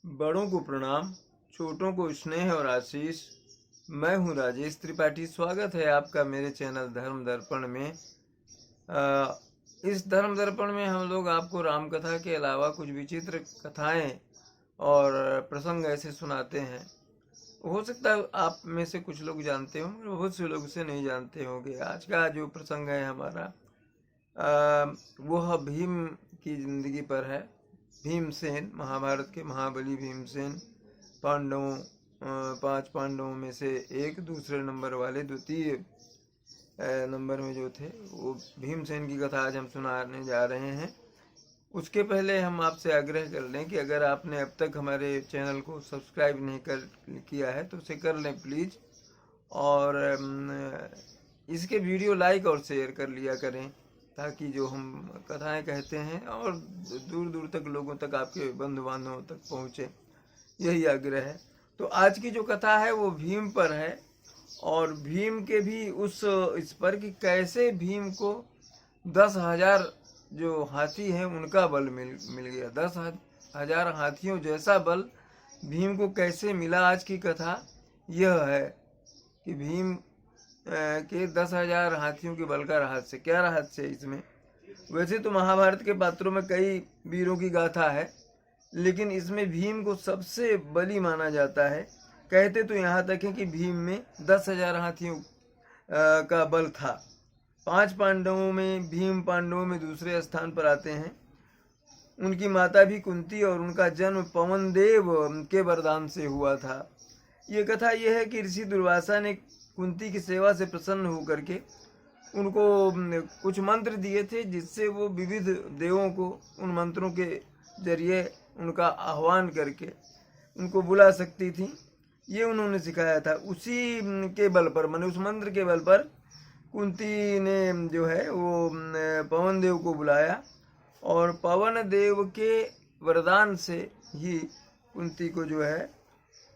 बड़ों को प्रणाम, छोटों को स्नेह और आशीष। मैं हूं राजेश त्रिपाठी। स्वागत है आपका मेरे चैनल धर्म दर्पण में। इस धर्म दर्पण में हम लोग आपको राम कथा के अलावा कुछ विचित्र कथाएं और प्रसंग ऐसे सुनाते हैं। हो सकता है आप में से कुछ लोग जानते हों, बहुत से लोग इसे नहीं जानते होंगे। आज का जो प्रसंग है हमारा वह भीम की जिंदगी पर है। भीमसेन, महाभारत के महाबली भीमसेन, पांडवों 5 पांडवों में से एक, दूसरे नंबर वाले, द्वितीय नंबर में जो थे, वो भीमसेन की कथा आज हम सुनाने जा रहे हैं। उसके पहले हम आपसे आग्रह कर लें कि अगर आपने अब तक हमारे चैनल को सब्सक्राइब नहीं किया है तो उसे कर लें प्लीज़, और इसके वीडियो लाइक और शेयर कर लिया करें ताकि जो हम कथाएं कहते हैं और दूर दूर तक लोगों तक, आपके बंधु बांधवों तक पहुँचे, यही आग्रह है। तो आज की जो कथा है वो भीम पर है, और भीम के भी इस पर कि कैसे भीम को 10,000 जो हाथी हैं उनका बल मिल गया। 10,000 हाथियों जैसा बल भीम को कैसे मिला। आज की कथा यह है कि भीम के 10,000 हाथियों के बल का रहस्य। क्या रहस्य है इसमें? वैसे तो महाभारत के पात्रों में कई वीरों की गाथा है, लेकिन इसमें भीम को सबसे बली माना जाता है। कहते तो यहाँ तक है कि भीम में 10,000 हाथियों का बल था। 5 पांडवों में भीम पांडवों में दूसरे स्थान पर आते हैं। उनकी माता भी कुंती, और उनका जन्म पवन देव के वरदान से हुआ था। ये कथा यह है कि ऋषि दुर्वासा ने कुंती की सेवा से प्रसन्न होकर के उनको कुछ मंत्र दिए थे, जिससे वो विविध देवों को उन मंत्रों के जरिए उनका आह्वान करके उनको बुला सकती थी। ये उन्होंने सिखाया था। उसी के बल पर, माने उस मंत्र के बल पर कुंती ने जो है वो पवन देव को बुलाया, और पवन देव के वरदान से ही कुंती को जो है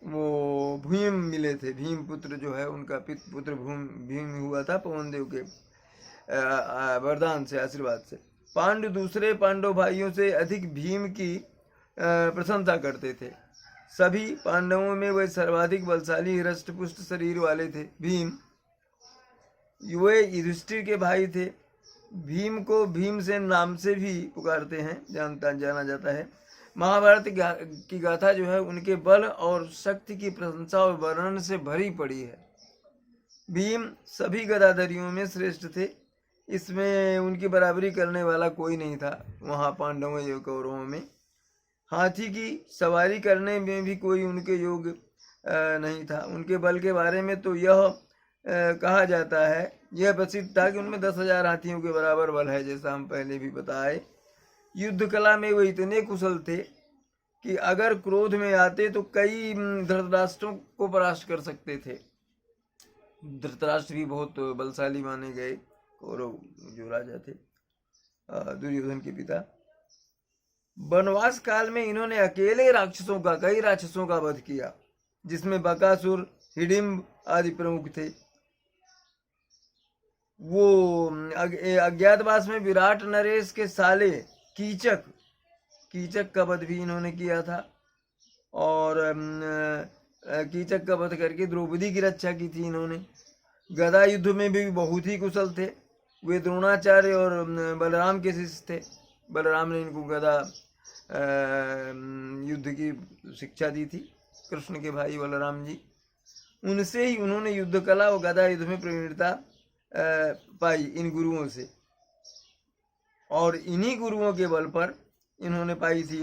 वो भीम मिले थे। भीम पुत्र जो है उनका पुत्र भीम हुआ था पवन देव के वरदान से, आशीर्वाद से। पांडु दूसरे पांडव भाइयों से अधिक भीम की प्रशंसा करते थे। सभी पांडवों में वे सर्वाधिक बलशाली हृष्टपुष्ट शरीर वाले थे। भीम वे युधिष्ठिर के भाई थे। भीम को भीमसेन नाम से भी पुकारते हैं, जाना जाता है। महाभारत की गाथा जो है उनके बल और शक्ति की प्रशंसा और वर्णन से भरी पड़ी है। भीम सभी गदाधरियों में श्रेष्ठ थे। इसमें उनकी बराबरी करने वाला कोई नहीं था वहाँ पांडवों या कौरवों में। हाथी की सवारी करने में भी कोई उनके योग नहीं था। उनके बल के बारे में तो यह कहा जाता है, यह प्रसिद्ध था कि उनमें 10,000 हाथियों के बराबर बल है, जैसा हम पहले भी बताए। युद्ध कला में वो इतने कुशल थे कि अगर क्रोध में आते तो कई धृतराष्ट्रों को परास्त कर सकते थे। धृतराष्ट्र भी बहुत बलशाली माने गए, कौरव जो राजा थे, दुर्योधन के पिता। वनवास काल में इन्होंने अकेले कई राक्षसों का वध किया, जिसमें बकासुर, हिडिंब आदि प्रमुख थे। वो अज्ञातवास में विराट नरेश के साले कीचक का वध भी इन्होंने किया था, और कीचक का वध करके द्रौपदी की रक्षा की थी इन्होंने। गदा युद्ध में भी बहुत ही कुशल थे। वे द्रोणाचार्य और बलराम के शिष्य थे। बलराम ने इनको गदा युद्ध की शिक्षा दी थी, कृष्ण के भाई बलराम जी। उनसे ही उन्होंने युद्ध कला और गदा युद्ध में प्रवीणता पाई, इन गुरुओं से। और इन्हीं गुरुओं के बल पर इन्होंने पाई थी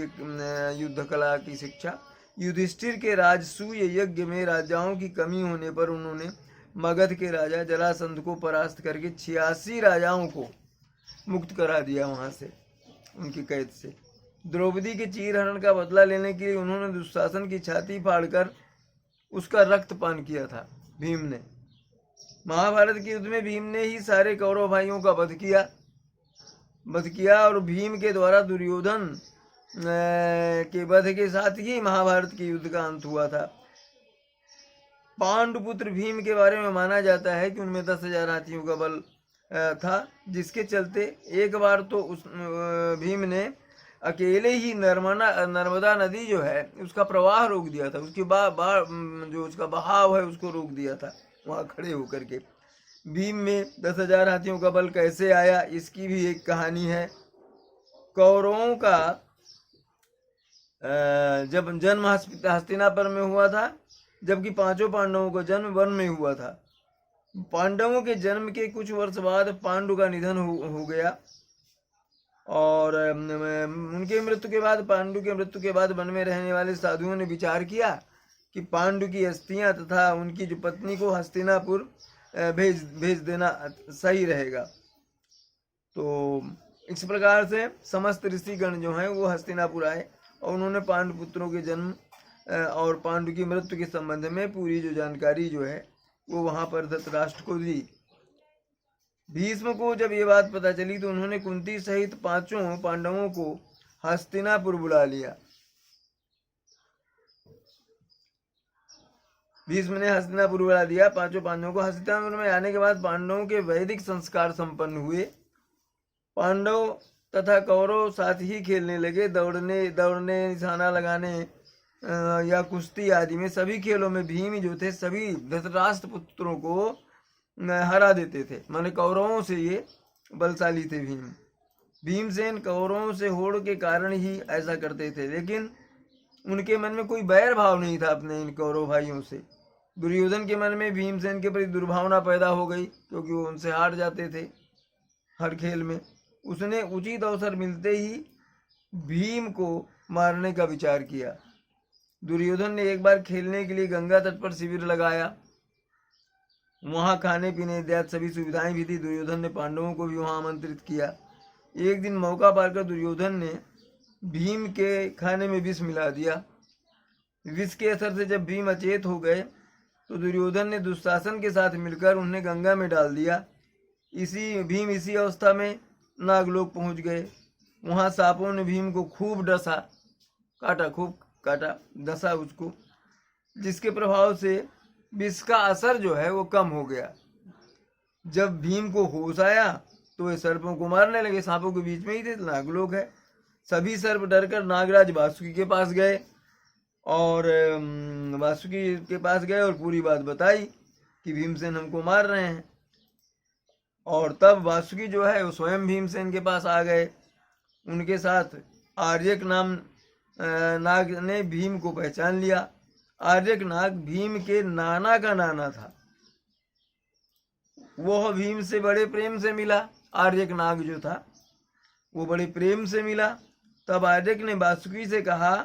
युद्ध कला की शिक्षा। युधिष्ठिर के राजसूय यज्ञ में राजाओं की कमी होने पर उन्होंने मगध के राजा जरासंध को परास्त करके 86 राजाओं को मुक्त करा दिया वहां से, उनकी कैद से। द्रौपदी के चीरहरण का बदला लेने के लिए उन्होंने दुशासन की छाती फाड़कर उसका रक्तपान किया था भीम ने। महाभारत के युद्ध में भीम ने ही सारे कौरव भाइयों का वध किया, और भीम के द्वारा दुर्योधन के वध के साथ ही महाभारत के युद्ध का अंत हुआ था। पांडुपुत्र भीम के बारे में माना जाता है कि उनमें 10,000 हाथियों का बल था, जिसके चलते एक बार तो उस भीम ने अकेले ही नर्मदा नदी जो है उसका प्रवाह रोक दिया था, उसकी जो उसका बहाव है उसको रोक दिया था वहां खड़े होकर के। भीम में 10,000 हाथियों का बल कैसे आया, इसकी भी एक कहानी है। कौरवों का जब जन्म हस्तिनापुर में हुआ था, जबकि पांचों पांडवों का जन्म वन में हुआ था। पांडवों के जन्म के कुछ वर्ष बाद पांडु का निधन हो गया, और उनके मृत्यु के बाद, पांडु के मृत्यु के बाद वन में रहने वाले साधुओं ने विचार किया कि पांडु की अस्थियां तथा उनकी जो पत्नी को हस्तिनापुर भेज देना सही रहेगा। तो इस प्रकार से समस्त ऋषिगण जो हैं वो हस्तिनापुर आए और उन्होंने पांडु पुत्रों के जन्म और पांडु की मृत्यु के संबंध में पूरी जो जानकारी जो है वो वहां पर धृतराष्ट्र को दी। भीष्म को जब ये बात पता चली तो उन्होंने कुंती सहित पांचों पांडवों को हस्तिनापुर बुला लिया। भीष्म ने हस्तिनापुर बुला दिया पांचों पांडवों को। हस्तिनापुर में आने के बाद पांडवों के वैदिक संस्कार संपन्न हुए। पांडव तथा कौरव साथ ही खेलने लगे, दौड़ने निशाना लगाने या कुश्ती आदि में सभी खेलों में भीम जो थे सभी धृतराष्ट्र पुत्रों को हरा देते थे। माने कौरवों से ये बलशाली थे भीमसेन कौरवों से होड़ के कारण ही ऐसा करते थे, लेकिन उनके मन में कोई बैर भाव नहीं था अपने इन कौरव भाइयों से। दुर्योधन के मन में भीमसेन के प्रति दुर्भावना पैदा हो गई, क्योंकि वो उनसे हार जाते थे हर खेल में। उसने उचित अवसर मिलते ही भीम को मारने का विचार किया। दुर्योधन ने एक बार खेलने के लिए गंगा तट पर शिविर लगाया। वहां खाने पीने इत्यादि सभी सुविधाएं भी थी। दुर्योधन ने पांडवों को भी वहां आमंत्रित किया। एक दिन मौका पाकर दुर्योधन ने भीम के खाने में विष मिला दिया। विष के असर से जब भीम अचेत हो गए तो दुर्योधन ने दुशासन के साथ मिलकर उन्हें गंगा में डाल दिया। इसी अवस्था में नागलोक पहुंच गए। वहां सांपों ने भीम को खूब काटा, डसा उसको, जिसके प्रभाव से विष का असर जो है वो कम हो गया। जब भीम को होश आया तो वे सर्पों को मारने लगे। सांपों के बीच में ही थे, नागलोक है। सभी सर्प डरकर नागराज वासुकी के पास गए और पूरी बात बताई कि भीमसेन हमको मार रहे हैं। और तब वासुकी जो है वो स्वयं भीमसेन के पास आ गए। उनके साथ आर्यक नाम नाग ने भीम को पहचान लिया। आर्यक नाग भीम के नाना का नाना था। वह भीम से बड़े प्रेम से मिला। आर्यक नाग जो था वो बड़े प्रेम से मिला। तब आर्यक ने वासुकी से कहा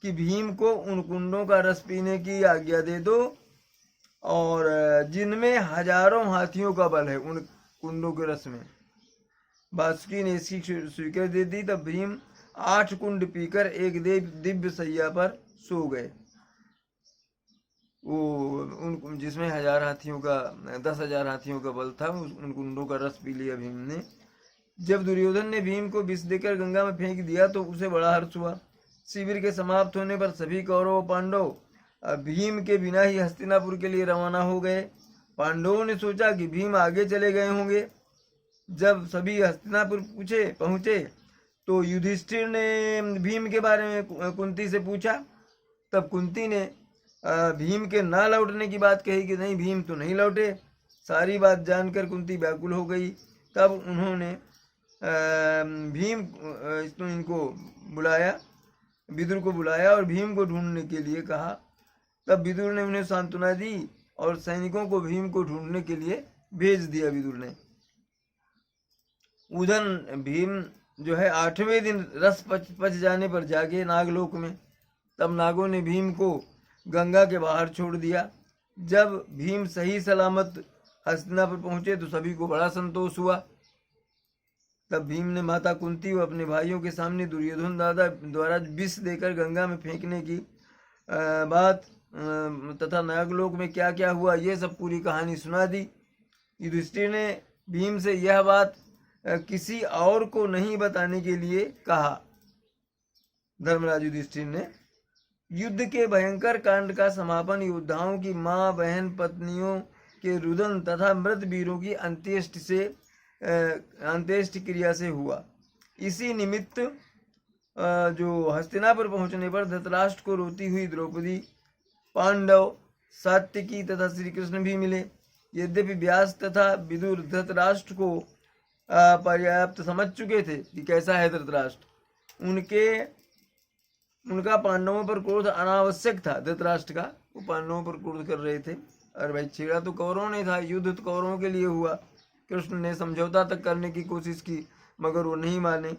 कि भीम को उन कुंडों का रस पीने की आज्ञा दे दो और जिनमें हजारों हाथियों का बल है, उन कुंडों के रस में। वासुकी ने इसकी स्वीकृति दे दी। तब भीम 8 कुंड पीकर एक दिव्य सैया पर सो गए। वो जिसमें 10,000 हाथियों का बल था, उन कुंडों का रस पी लिया भीम ने। जब दुर्योधन ने भीम को विष देकर गंगा में फेंक दिया तो उसे बड़ा हर्ष हुआ। शिविर के समाप्त होने पर सभी कौरव पांडव भीम के बिना ही हस्तिनापुर के लिए रवाना हो गए। पांडवों ने सोचा कि भीम आगे चले गए होंगे। जब सभी हस्तिनापुर पहुंचे तो युधिष्ठिर ने भीम के बारे में कुंती से पूछा। तब कुंती ने भीम के ना लौटने की बात कही कि नहीं, भीम तो नहीं लौटे। सारी बात जानकर कुंती व्याकुल हो गई। तब उन्होंने इनको बुलाया, विदुर को बुलाया और भीम को ढूंढने के लिए कहा। तब विदुर ने उन्हें सांत्वना दी और सैनिकों को भीम को ढूंढने के लिए भेज दिया विदुर ने। उधर भीम जो है 8वें दिन रस पच जाने पर जागे नागलोक में। तब नागों ने भीम को गंगा के बाहर छोड़ दिया। जब भीम सही सलामत हस्तिनापुर पहुंचे तो सभी को बड़ा संतोष हुआ। तब भीम ने माता कुंती व अपने भाइयों के सामने दुर्योधन दादा द्वारा विष देकर गंगा में फेंकने की बात तथा नागलोक में क्या क्या हुआ ये सब पूरी कहानी सुना दी। युधिष्ठिर ने भीम से यह बात किसी और को नहीं बताने के लिए कहा। धर्मराज युधिष्ठिर ने युद्ध के भयंकर कांड का समापन योद्धाओं की मां, बहन, पत्नियों के रुदन तथा मृत वीरों की अंत्येष्टि क्रिया से हुआ। इसी निमित्त जो हस्तिनापुर पहुंचने पर धृतराष्ट्र को रोती हुई द्रौपदी, पांडव, सात्यकी तथा श्री कृष्ण भी मिले। यद्यपि व्यास तथा विदुर धृतराष्ट्र को पर्याप्त समझ चुके थे कि कैसा है धृतराष्ट्र, उनका पांडवों पर क्रोध अनावश्यक था। धृतराष्ट्र का वो पांडवों पर क्रोध कर रहे थे। अरे भाई, छेड़ा तो कौरवों ने था, युद्ध तो कौरवों के लिए हुआ। कृष्ण ने समझौता तक करने की कोशिश की मगर वो नहीं माने,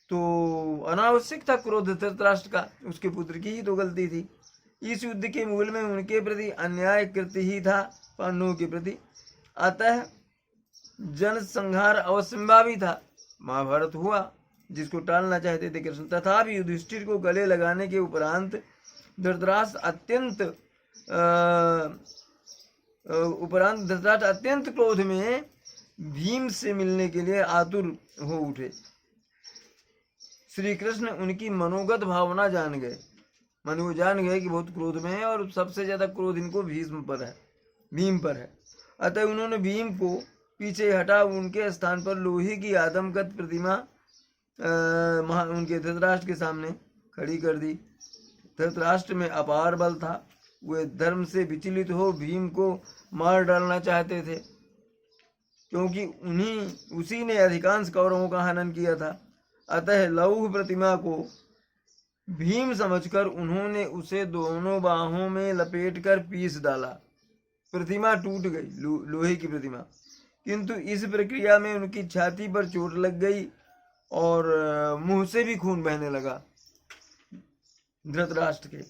तो अनावश्यक था क्रोध धृतराष्ट्र का, उसके पुत्र की ही तो गलती थी। इस युद्ध के मूल में उनके प्रति अन्याय कृत्य ही था पांडवों के प्रति, अतः जन संहार अवश्यंभावी था। महाभारत हुआ जिसको टालना चाहते थे कृष्ण। तथापि युधिष्ठिर को गले लगाने के उपरांत धृतराष्ट्र अत्यंत क्रोध में भीम से मिलने के लिए आतुर हो उठे। श्री कृष्ण उनकी मनोगत भावना जान गए, मन वो जान गए कि बहुत क्रोध में है और सबसे ज्यादा क्रोध इनको भीम पर है। अतः उन्होंने भीम को पीछे हटा उनके स्थान पर लोहे की आदमकद प्रतिमा उनके धृतराष्ट्र के सामने खड़ी कर दी। धृतराष्ट्र में अपार बल था, वे धर्म से विचलित हो भीम को मार डालना चाहते थे, क्योंकि उसी ने अधिकांश कौरवों का हनन किया था। अतः लौह प्रतिमा को भीम समझकर उन्होंने उसे दोनों बाहों में लपेटकर पीस डाला। प्रतिमा टूट गई, लोहे की प्रतिमा, किंतु इस प्रक्रिया में उनकी छाती पर चोट लग गई और मुंह से भी खून बहने लगा धृतराष्ट्र के।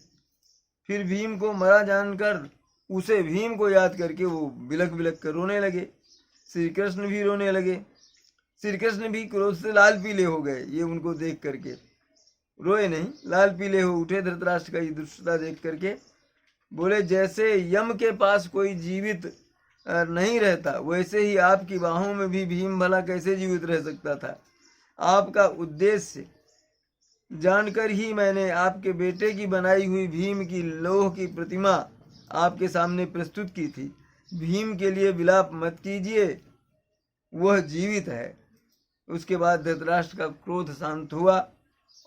फिर भीम को मरा जानकर उसे भीम को याद करके वो बिलक बिलक कर रोने लगे। श्री कृष्ण भी रोने लगे। श्री कृष्ण भी क्रोध से लाल पीले हो गए। ये उनको देख करके रोए नहीं, लाल पीले हो उठे धृतराष्ट्र का ये दुष्टता देख करके। बोले, जैसे यम के पास कोई जीवित नहीं रहता वैसे ही आपकी बाहों में भी भीम भला कैसे जीवित रह सकता था। आपका उद्देश्य जानकर ही मैंने आपके बेटे की बनाई हुई भीम की लोह की प्रतिमा आपके सामने प्रस्तुत की थी। भीम के लिए विलाप मत कीजिए, वह जीवित है। उसके बाद धृतराष्ट्र का क्रोध शांत हुआ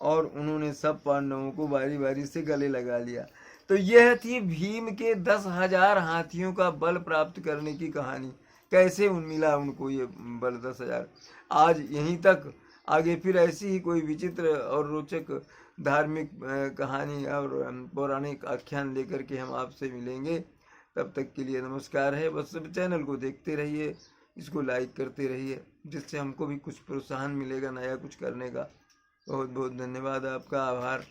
और उन्होंने सब पांडवों को बारी बारी से गले लगा लिया। तो यह थी भीम के 10,000 हाथियों का बल प्राप्त करने की कहानी। कैसे मिला उनको ये बल 10,000। आज यहीं तक, आगे फिर ऐसी ही कोई विचित्र और रोचक धार्मिक कहानी और पौराणिक आख्यान लेकर के हम आपसे मिलेंगे। तब तक के लिए नमस्कार है। बस सब चैनल को देखते रहिए, इसको लाइक करते रहिए, जिससे हमको भी कुछ प्रोत्साहन मिलेगा नया कुछ करने का। बहुत बहुत धन्यवाद, आपका आभार।